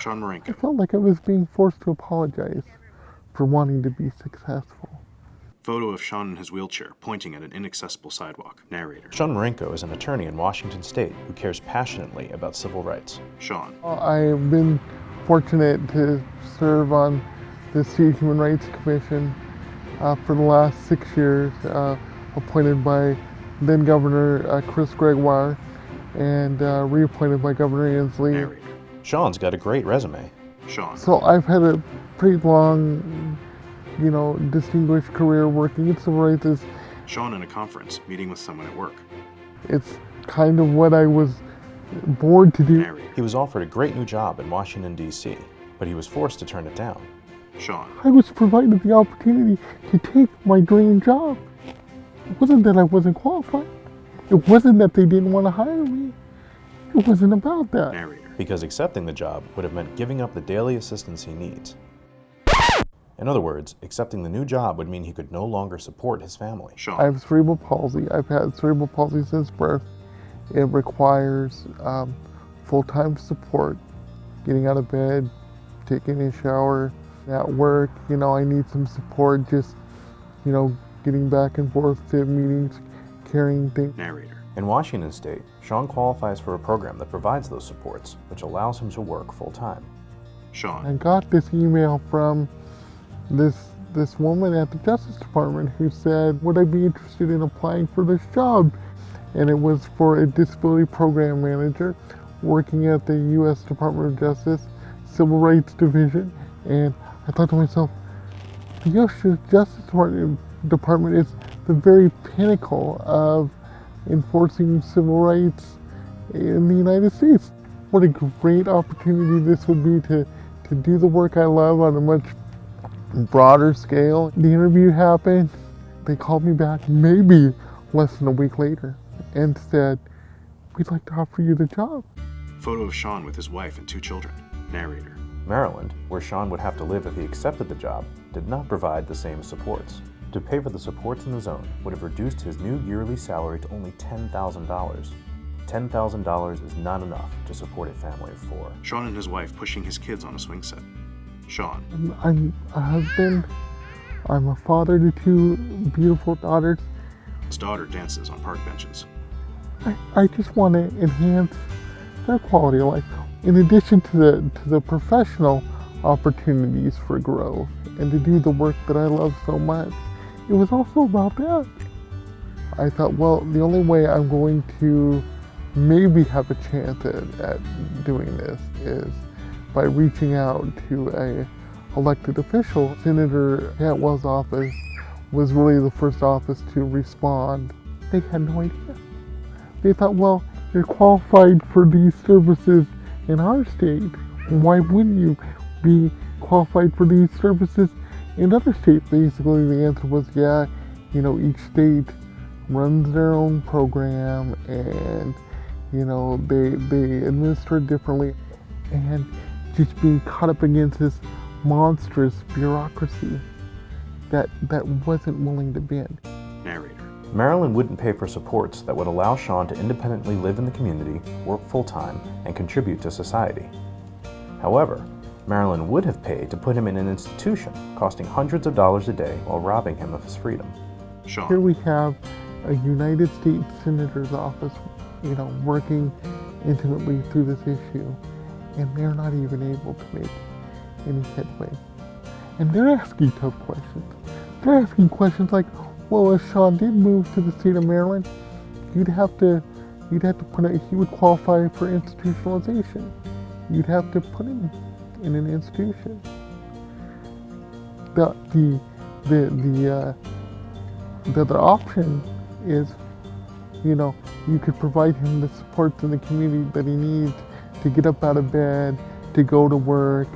Shawn I Murinko. felt like I was being forced to apologize for wanting to be successful. Photo of Shawn in his wheelchair, pointing at an inaccessible sidewalk. Narrator. Shawn Murinko is an attorney in Washington State who cares passionately about civil rights. Shawn. I've been fortunate to serve on the State Human Rights Commission for the last 6 years, appointed by then Governor Chris Gregoire and reappointed by Governor Inslee. Narrator. Shawn's got a great resume. Shawn. So I've had a pretty long, distinguished career working in civil rights. Shawn in a conference, meeting with someone at work. It's kind of what I was born to do. Narrator. He was offered a great new job in Washington, D.C., but he was forced to turn it down. Shawn. I was provided the opportunity to take my dream job. It wasn't that I wasn't qualified. It wasn't that they didn't want to hire me. It wasn't about that. Narrator. Because accepting the job would have meant giving up the daily assistance he needs. In other words, accepting the new job would mean he could no longer support his family. I Shawn. have cerebral palsy. I've had cerebral palsy since birth. It requires full-time support, getting out of bed, taking a shower. At work, I need some support, just, getting back and forth to meetings, carrying things. Narrator. In Washington State, Shawn qualifies for a program that provides those supports, which allows him to work full-time. Shawn. I got this email from this woman at the Justice Department who said, would I be interested in applying for this job? And it was for a disability program manager working at the U.S. Department of Justice Civil Rights Division. And I thought to myself, the U.S. Justice Department is the very pinnacle of enforcing civil rights in the United States. What a great opportunity this would be to do the work I love on a much broader scale. The interview happened. They called me back maybe less than a week later and said, we'd like to offer you the job. Photo of Shawn with his wife and 2 children. Narrator. Maryland, where Shawn would have to live if he accepted the job, did not provide the same supports. To pay for the supports in the zone would have reduced his new yearly salary to only $10,000. $10,000 is not enough to support a family of 4. Shawn and his wife pushing his kids on a swing set. Shawn. I'm a husband. I'm a father to 2 beautiful daughters. His daughter dances on park benches. I just want to enhance their quality of life. In addition to the professional opportunities for growth and to do the work that I love so much, it was also about that. I thought, well, the only way I'm going to maybe have a chance at doing this is by reaching out to a elected official. Senator Cantwell's office was really the first office to respond. They had no idea. They thought, well, you're qualified for these services in our state. Why wouldn't you be qualified for these services in other states? Basically, the answer was, yeah, each state runs their own program and, they administer it differently. And just being caught up against this monstrous bureaucracy that wasn't willing to bend. Narrator. Maryland wouldn't pay for supports that would allow Shawn to independently live in the community, work full-time, and contribute to society. However, Maryland would have paid to put him in an institution, costing hundreds of dollars a day while robbing him of his freedom. Shawn. Here we have a United States Senator's office, working intimately through this issue, and they're not even able to make any headway. And they're asking tough questions. They're asking questions like, well, if Shawn did move to the state of Maryland, you'd have to he would qualify for institutionalization. You'd have to put him in an institution. The other option is, you could provide him the supports in the community that he needs to get up out of bed, to go to work,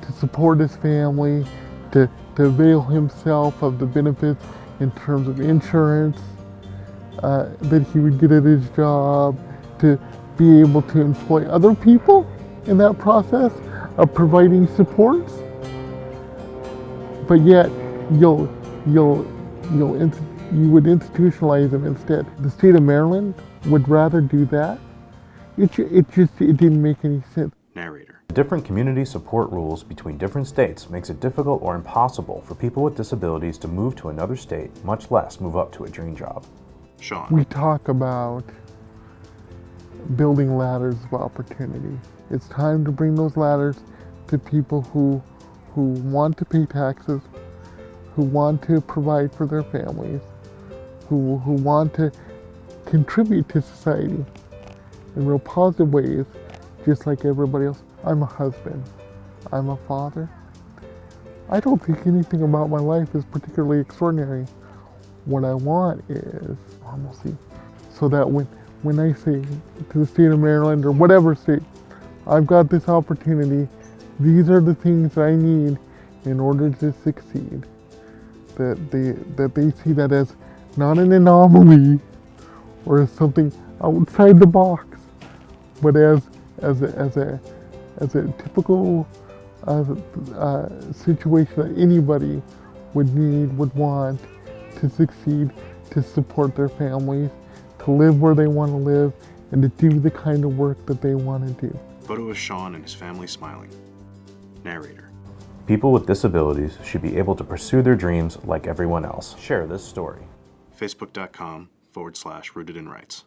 to support his family, to avail himself of the benefits in terms of insurance that he would get at his job, to be able to employ other people in that process of providing supports. But yet, you would institutionalize them instead. The state of Maryland would rather do that. It didn't make any sense. Narrator. The different community support rules between different states makes it difficult or impossible for people with disabilities to move to another state, much less move up to a dream job. Shawn. We talk about building ladders of opportunity. It's time to bring those ladders to people who want to pay taxes, who want to provide for their families, who want to contribute to society in real positive ways, just like everybody else. I'm a husband. I'm a father. I don't think anything about my life is particularly extraordinary. What I want is normalcy, so that when I say to the state of Maryland or whatever state, I've got this opportunity, these are the things that I need in order to succeed, that they see that as not an anomaly or as something outside the box, but as a typical situation that anybody would need, would want to succeed, to support their families, to live where they want to live, and to do the kind of work that they want to do. Photo of Shawn and his family smiling. Narrator. People with disabilities should be able to pursue their dreams like everyone else. Share this story. Facebook.com/rooted in rights.